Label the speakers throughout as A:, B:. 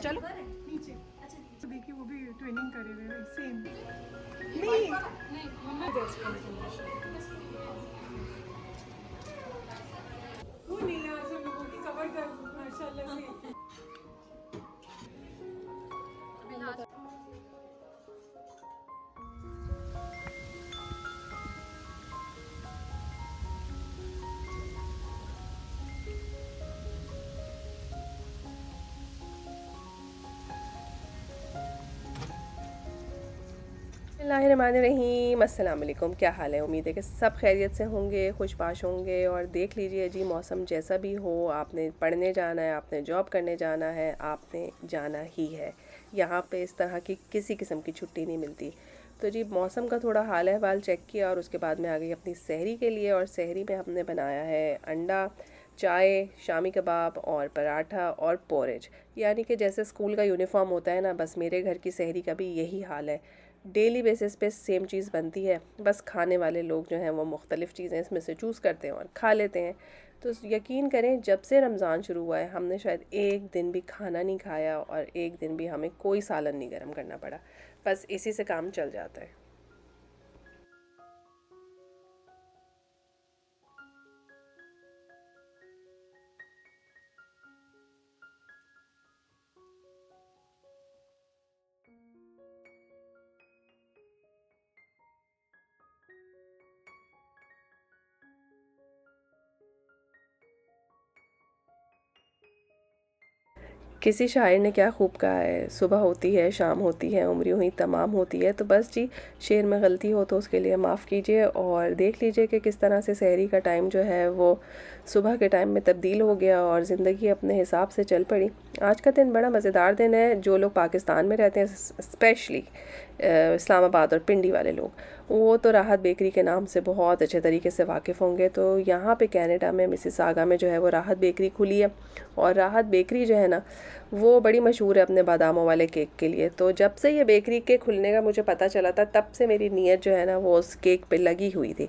A: चलो
B: नीचे। तो देखिए वो भी ट्विनिंग करे हुए हैं सेम। नहीं वो नहीं आज हम लोगों की कवर कर माशाल्लाह से।
A: बिस्मिल्लाहिर्रहमानिर्रहीम, अस्सलाम वालेकुम। क्या हाल है? उम्मीद है कि सब खैरियत से होंगे, खुशबाश होंगे। और देख लीजिए जी, मौसम जैसा भी हो, आपने पढ़ने जाना है, आपने जॉब करने जाना है, आपने जाना ही है। यहाँ पे इस तरह की किसी किस्म की छुट्टी नहीं मिलती। तो जी मौसम का थोड़ा हाल अहवाल चेक किया और उसके बाद में आ गई अपनी सहरी के लिए। और सहरी में हमने बनाया है अंडा, चाय, शामी कबाब और पराठा और पोरेज। यानी कि जैसे स्कूल का यूनिफॉर्म होता है ना, बस मेरे घर की सहरी का भी यही हाल है। डेली बेसिस पे सेम चीज़ बनती है, बस खाने वाले लोग जो हैं वो मुख्तलिफ़ चीज़ें इसमें से चूज़ करते हैं और खा लेते हैं। तो यकीन करें, जब से रमज़ान शुरू हुआ है हमने शायद एक दिन भी खाना नहीं खाया और एक दिन भी हमें कोई सालन नहीं गर्म करना पड़ा। बस इसी से काम चल जाता है। किसी शायर ने क्या खूब कहा है, सुबह होती है, शाम होती है, उम्र यूं ही तमाम होती है। तो बस जी, शेर में गलती हो तो उसके लिए माफ़ कीजिए। और देख लीजिए कि किस तरह से सहरी का टाइम जो है वो सुबह के टाइम में तब्दील हो गया और ज़िंदगी अपने हिसाब से चल पड़ी। आज का दिन बड़ा मज़ेदार दिन है। जो लोग पाकिस्तान में रहते हैं, स्पेशली इस्लामाबाद और पिंडी वाले लोग, वो तो राहत बेकरी के नाम से बहुत अच्छे तरीके से वाकिफ़ होंगे। तो यहाँ पे कनाडा में मिसिसागा में जो है वो राहत बेकरी खुली है। और राहत बेकरी जो है ना, वो बड़ी मशहूर है अपने बादामों वाले केक के लिए। तो जब से ये बेकरी के खुलने का मुझे पता चला था, तब से मेरी नीयत जो है ना वो उस केक पे लगी हुई थी।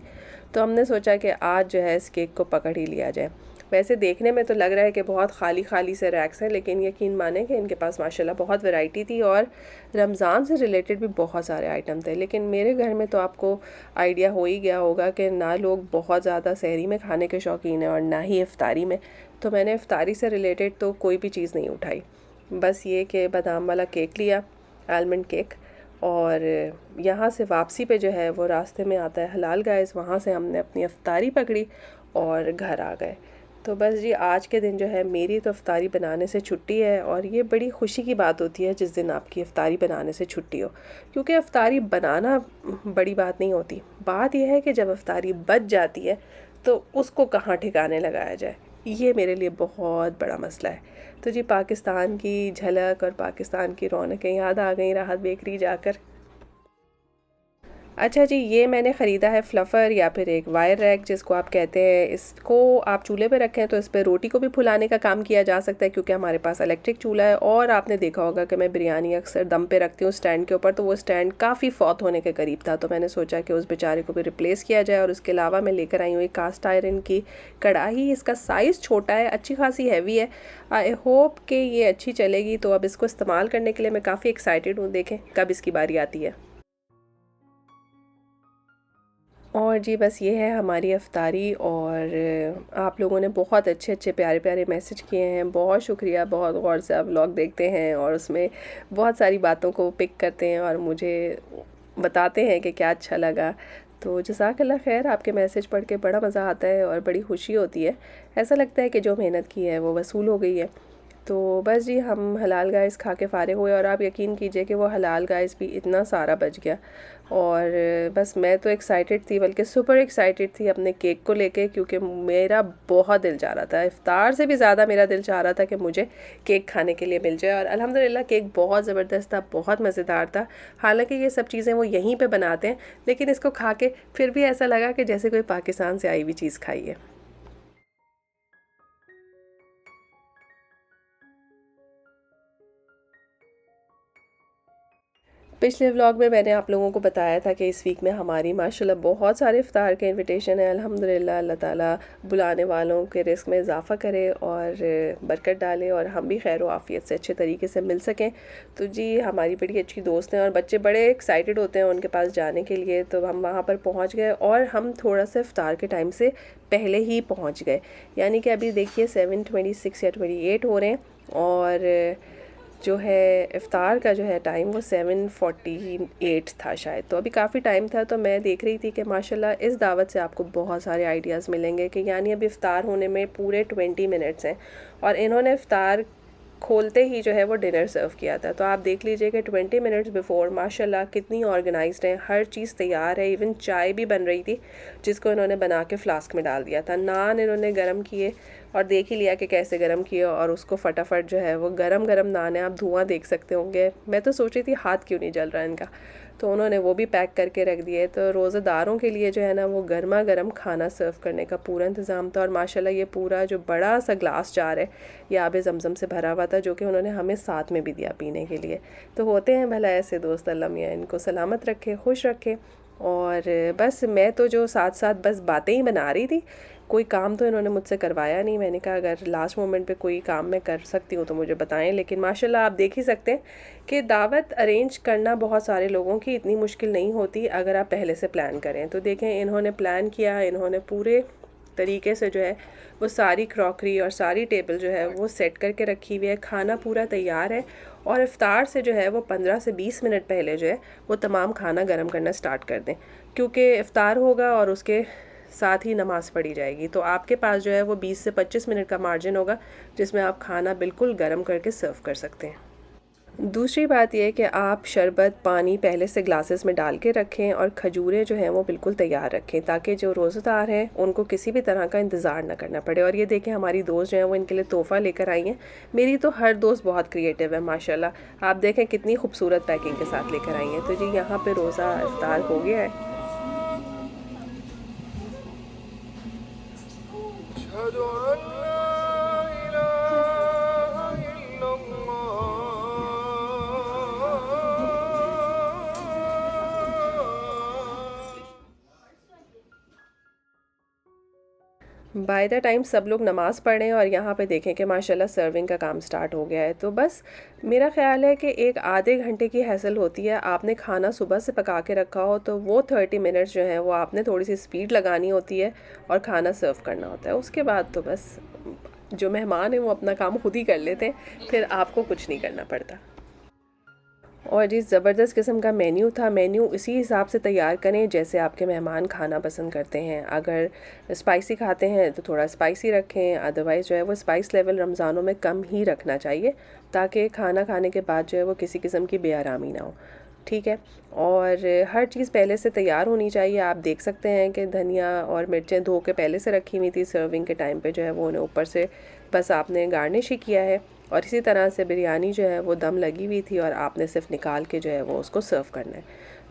A: तो हमने सोचा कि आज जो है इस केक को पकड़ ही लिया जाए। वैसे देखने में तो लग रहा है कि बहुत खाली खाली से रैक्स हैं, लेकिन यकीन माने कि इनके पास माशाल्लाह बहुत वैरायटी थी और रमज़ान से रिलेटेड भी बहुत सारे आइटम थे। लेकिन मेरे घर में तो आपको आइडिया हो ही गया होगा कि ना लोग बहुत ज़्यादा सहरी में खाने के शौकीन हैं और ना ही इफ्तारी में। तो मैंने इफ्तारी से रिलेटेड तो कोई भी चीज़ नहीं उठाई, बस ये कि बादाम वाला केक लिया, आलमंड केक। और यहाँ से वापसी पे जो है वो रास्ते में आता है हलाल गाइस, वहाँ से हमने अपनी इफ्तारी पकड़ी और घर आ गए। तो बस जी, आज के दिन जो है मेरी तो इफ्तारी बनाने से छुट्टी है। और ये बड़ी खुशी की बात होती है जिस दिन आपकी इफ्तारी बनाने से छुट्टी हो, क्योंकि इफ्तारी बनाना बड़ी बात नहीं होती। बात यह है कि जब इफ्तारी बच जाती है तो उसको कहाँ ठिकाने लगाया जाए, ये मेरे लिए बहुत बड़ा मसला है। तो जी, पाकिस्तान की झलक और पाकिस्तान की रौनकें याद आ गई राहत बेकरी जाकर। अच्छा जी, ये मैंने ख़रीदा है फ्लफ़र या फिर एक वायर रैक जिसको आप कहते हैं। इसको आप चूल्हे पे रखें तो इस पे रोटी को भी फुलाने का काम किया जा सकता है, क्योंकि हमारे पास इलेक्ट्रिक चूल्हा है। और आपने देखा होगा कि मैं बिरयानी अक्सर दम पे रखती हूँ स्टैंड के ऊपर, तो वो स्टैंड काफ़ी फौत होने के करीब था। तो मैंने सोचा कि उस बेचारे को भी रिप्लेस किया जाए। और उसके अलावा मैं लेकर आई हूँ एक कास्ट आयरन की कढ़ाई। इसका साइज़ छोटा है, अच्छी खासी हैवी है। आई होप कि ये अच्छी चलेगी। तो अब इसको इस्तेमाल करने के लिए मैं काफ़ी एक्साइटेड हूँ, देखें कब इसकी बारी आती है। और जी बस ये है हमारी अफ्तारी। और आप लोगों ने बहुत अच्छे अच्छे प्यारे प्यारे मैसेज किए हैं, बहुत शुक्रिया। बहुत गौर से आप व्लॉग देखते हैं और उसमें बहुत सारी बातों को पिक करते हैं और मुझे बताते हैं कि क्या अच्छा लगा। तो जज़ाकल्लाह खैर, आपके मैसेज पढ़ के बड़ा मज़ा आता है और बड़ी खुशी होती है। ऐसा लगता है कि जो मेहनत की है वो वसूल हो गई है। तो बस जी, हम हलाल गाइस खा के फ़ारिग हुए और आप यकीन कीजिए कि वो हलाल गाइस भी इतना सारा बच गया। और बस मैं तो एक्साइटेड थी, बल्कि सुपर एक्साइटेड थी अपने केक को लेके, क्योंकि मेरा बहुत दिल चाह रहा था। इफ्तार से भी ज़्यादा मेरा दिल चाह रहा था कि मुझे केक खाने के लिए मिल जाए। और अल्हम्दुलिल्लाह केक बहुत ज़बरदस्त था, बहुत मज़ेदार था। हालांकि ये सब चीज़ें वो यहीं पे बनाते हैं, लेकिन इसको खा के फिर भी ऐसा लगा कि जैसे कोई पाकिस्तान से आई हुई चीज़ खाई है। पिछले व्लॉग में मैंने आप लोगों को बताया था कि इस वीक में हमारी माशाल्लाह बहुत सारे इफ्तार के इनविटेशन है। अल्हम्दुलिल्लाह, अल्लाह ताला बुलाने वालों के रिस्क में इजाफ़ा करे और बरकत डाले और हम भी खैर आफ़ियत से अच्छे तरीके से मिल सकें। तो जी हमारी बड़ी अच्छी दोस्त हैं और बच्चे बड़े एक्साइटेड होते हैं उनके पास जाने के लिए। तो हम वहाँ पर पहुँच गए और हम थोड़ा सा इफ्तार के टाइम से पहले ही पहुँच गए, यानी कि अभी देखिए 7:26 या 28 हो रहे हैं और जो है इफ़्तार का जो है टाइम वो 7:48 था शायद। तो अभी काफ़ी टाइम था। तो मैं देख रही थी कि माशाल्लाह इस दावत से आपको बहुत सारे आइडियाज़ मिलेंगे कि यानी अभी इफ़्तार होने में पूरे 20 मिनट्स हैं और इन्होंने इफ़्तार खोलते ही जो है वो डिनर सर्व किया था। तो आप देख लीजिए कि 20 मिनट्स बिफ़ोर माशाल्लाह कितनी ऑर्गेनाइज्ड है, हर चीज़ तैयार है। इवन चाय भी बन रही थी जिसको इन्होंने बना के फ़्लास्क में डाल दिया था। नान इन्होंने गरम किए और देख ही लिया कि कैसे गरम किए और उसको फटाफट जो है वो गरम गरम नान है, आप धुआं देख सकते होंगे। मैं तो सोच रही थी हाथ क्यों नहीं जल रहा इनका। तो उन्होंने वो भी पैक करके रख दिए। तो रोज़ेदारों के लिए जो है ना वो गर्मा गर्म खाना सर्व करने का पूरा इंतज़ाम था। और माशाल्लाह ये पूरा जो बड़ा सा ग्लास जार है ये आब ज़मज़म से भरा हुआ था, जो कि उन्होंने हमें साथ में भी दिया पीने के लिए। तो होते हैं भला ऐसे दोस्त, अल्लाह मियाँ इनको सलामत रखे, खुश रखे। और बस मैं तो जो साथ साथ बस बातें ही बना रही थी, कोई काम तो इन्होंने मुझसे करवाया नहीं। मैंने कहा अगर लास्ट मोमेंट पे कोई काम मैं कर सकती हूँ तो मुझे बताएं। लेकिन माशाल्लाह आप देख ही सकते हैं कि दावत अरेंज करना बहुत सारे लोगों की इतनी मुश्किल नहीं होती अगर आप पहले से प्लान करें। तो देखें इन्होंने प्लान किया, इन्होंने पूरे तरीके से जो है वो सारी क्रॉकरी और सारी टेबल जो है वो सेट करके रखी हुई है। खाना पूरा तैयार है और इफ़्तार से जो है वो 15 से 20 मिनट पहले जो है वो तमाम खाना गर्म करना स्टार्ट कर दें, क्योंकि इफ़्तार होगा और उसके साथ ही नमाज़ पढ़ी जाएगी। तो आपके पास जो है वो 20 से 25 मिनट का मार्जिन होगा जिसमें आप खाना बिल्कुल गर्म करके सर्व कर सकते हैं। दूसरी बात यह है कि आप शरबत पानी पहले से ग्लासेस में डाल के रखें और खजूरें जो हैं वो बिल्कुल तैयार रखें ताकि जो रोज़ेदार हैं उनको किसी भी तरह का इंतज़ार ना करना पड़े। और ये देखें हमारी दोस्त जो हैं वो इनके लिए तोहफ़ा लेकर आई हैं। मेरी तो हर दोस्त बहुत क्रिएटिव है माशाल्लाह। आप देखें कितनी खूबसूरत पैकिंग के साथ लेकर आई हैं। तो जी यहाँ पर रोज़ा इफ्तार हो गया है। बाय द टाइम सब लोग नमाज़ पढ़ें और यहाँ पे देखें कि माशाल्लाह सर्विंग का काम स्टार्ट हो गया है। तो बस मेरा ख़्याल है कि एक आधे घंटे की हैसल होती है। आपने खाना सुबह से पका के रखा हो तो वो 30 मिनट्स जो है वो आपने थोड़ी सी स्पीड लगानी होती है और खाना सर्व करना होता है। उसके बाद तो बस जो मेहमान हैं वो अपना काम खुद ही कर लेते हैं, फिर आपको कुछ नहीं करना पड़ता। और जी ज़बरदस्त किस्म का मेन्यू था। मेन्यू इसी हिसाब से तैयार करें जैसे आपके मेहमान खाना पसंद करते हैं। अगर स्पाइसी खाते हैं तो थोड़ा स्पाइसी रखें, अदरवाइज़ जो है वो स्पाइस लेवल रमज़ानों में कम ही रखना चाहिए ताकि खाना खाने के बाद जो है वो किसी किस्म की बेआरामी ना हो। ठीक है। और हर चीज़ पहले से तैयार होनी चाहिए। आप देख सकते हैं कि धनिया और मिर्चें धो के पहले से रखी हुई थी। सर्विंग के टाइम पे जो है वो उन्हें ऊपर से बस आपने गार्निश ही किया है। और इसी तरह से बिरयानी जो है वो दम लगी हुई थी और आपने सिर्फ निकाल के जो है वो उसको सर्व करना है।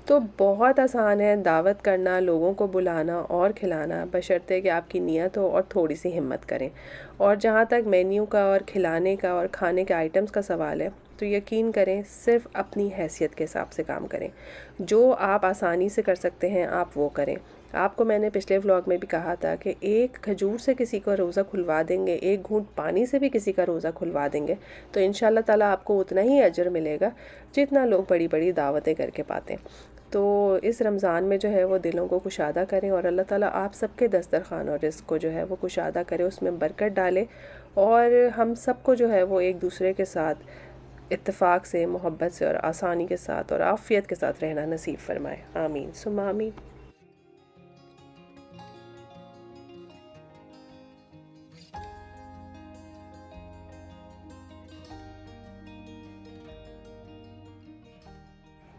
A: तो बहुत आसान है दावत करना, लोगों को बुलाना और खिलाना, बशर्ते कि आपकी नीयत हो और थोड़ी सी हिम्मत करें। और जहाँ तक मेन्यू का और खिलाने का और खाने के आइटम्स का सवाल है तो यकीन करें सिर्फ अपनी हैसियत के हिसाब से काम करें। जो आप आसानी से कर सकते हैं आप वो करें। आपको मैंने पिछले व्लॉग में भी कहा था कि एक खजूर से किसी का रोज़ा खुलवा देंगे, एक घूंट पानी से भी किसी का रोज़ा खुलवा देंगे तो इंशाल्लाह ताला आपको उतना ही अजर मिलेगा जितना लोग बड़ी बड़ी दावतें करके पाते हैं। तो इस रमज़ान में जो है वो दिलों को कुशादा करें और अल्लाह ताला आप सबके दस्तरखान और रिज़्क़ को जो है वो कुशादा करे, उसमें बरकत डाले और हम सबको जो है वो एक दूसरे के साथ इत्तेफाक से, मोहब्बत से और आसानी के साथ और आफ़ियत के साथ रहना नसीब फरमाए। आमीन सुम्मा आमीन।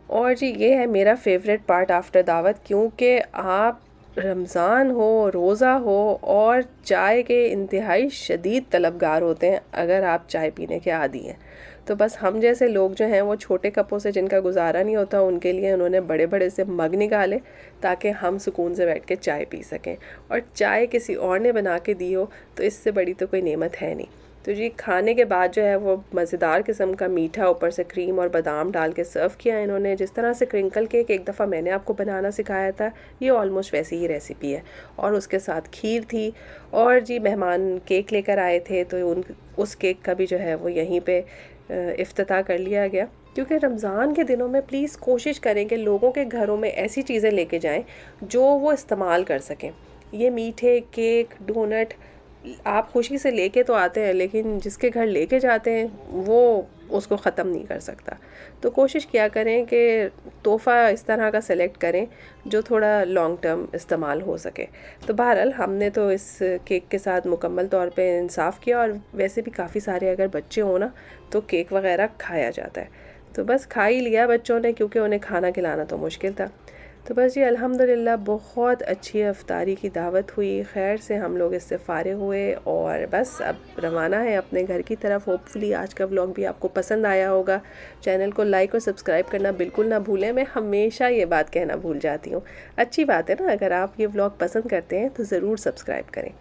A: और जी ये है मेरा फेवरेट पार्ट आफ्टर दावत, क्योंकि आप रमज़ान हो, रोज़ा हो और चाय के इंतहाई शदीद तलबगार होते हैं अगर आप चाय पीने के आदी हैं। तो बस हम जैसे लोग जो हैं वो छोटे कपों से जिनका गुजारा नहीं होता उनके लिए उन्होंने बड़े बड़े से मग निकाले ताकि हम सुकून से बैठ के चाय पी सकें। और चाय किसी और ने बना के दी हो तो इससे बड़ी तो कोई नेमत है नहीं। तो जी खाने के बाद जो है वो मज़ेदार किस्म का मीठा ऊपर से क्रीम और बादाम डाल के सर्व किया इन्होंने। जिस तरह से क्रिंकल केक एक दफ़ा मैंने आपको बनाना सिखाया था, ये ऑलमोस्ट वैसी ही रेसिपी है। और उसके साथ खीर थी, और जी मेहमान केक लेकर आए थे तो उस केक का भी जो है वो यहीं पे इफ्तिताह कर लिया गया। क्योंकि रमज़ान के दिनों में प्लीज़ कोशिश करें कि लोगों के घरों में ऐसी चीज़ें लेके जाएं जो वो इस्तेमाल कर सकें। ये मीठे केक, डोनट आप खुशी से लेके तो आते हैं, लेकिन जिसके घर लेके जाते हैं वो उसको ख़त्म नहीं कर सकता। तो कोशिश किया करें कि तोहफ़ा इस तरह का सेलेक्ट करें जो थोड़ा लॉन्ग टर्म इस्तेमाल हो सके। तो बहरहाल हमने तो इस केक के साथ मुकम्मल तौर पे इंसाफ़ किया, और वैसे भी काफ़ी सारे अगर बच्चे हों ना तो केक वग़ैरह खाया जाता है। तो बस खा ही लिया बच्चों ने, क्योंकि उन्हें खाना खिलाना तो मुश्किल था। तो बस जी अल्हम्दुलिल्लाह बहुत अच्छी इफ्तारी की दावत हुई, खैर से हम लोग इससे फ़ारिग हुए और बस अब रवाना है अपने घर की तरफ। होपफुली आज का व्लॉग भी आपको पसंद आया होगा। चैनल को लाइक और सब्सक्राइब करना बिल्कुल ना भूलें। मैं हमेशा ये बात कहना भूल जाती हूँ। अच्छी बात है ना, अगर आप ये व्लॉग पसंद करते हैं तो ज़रूर सब्सक्राइब करें।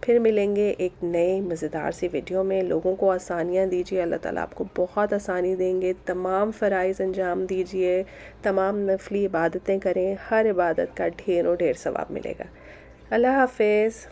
A: फिर मिलेंगे एक नए मज़ेदार सी वीडियो में। लोगों को आसानियाँ दीजिए, अल्लाह ताला आपको बहुत आसानी देंगे। तमाम फ़राइज़ अंजाम दीजिए, तमाम नफली इबादतें करें, हर इबादत का ढेरों ढेर सवाब मिलेगा। अल्लाह हाफ़िज़।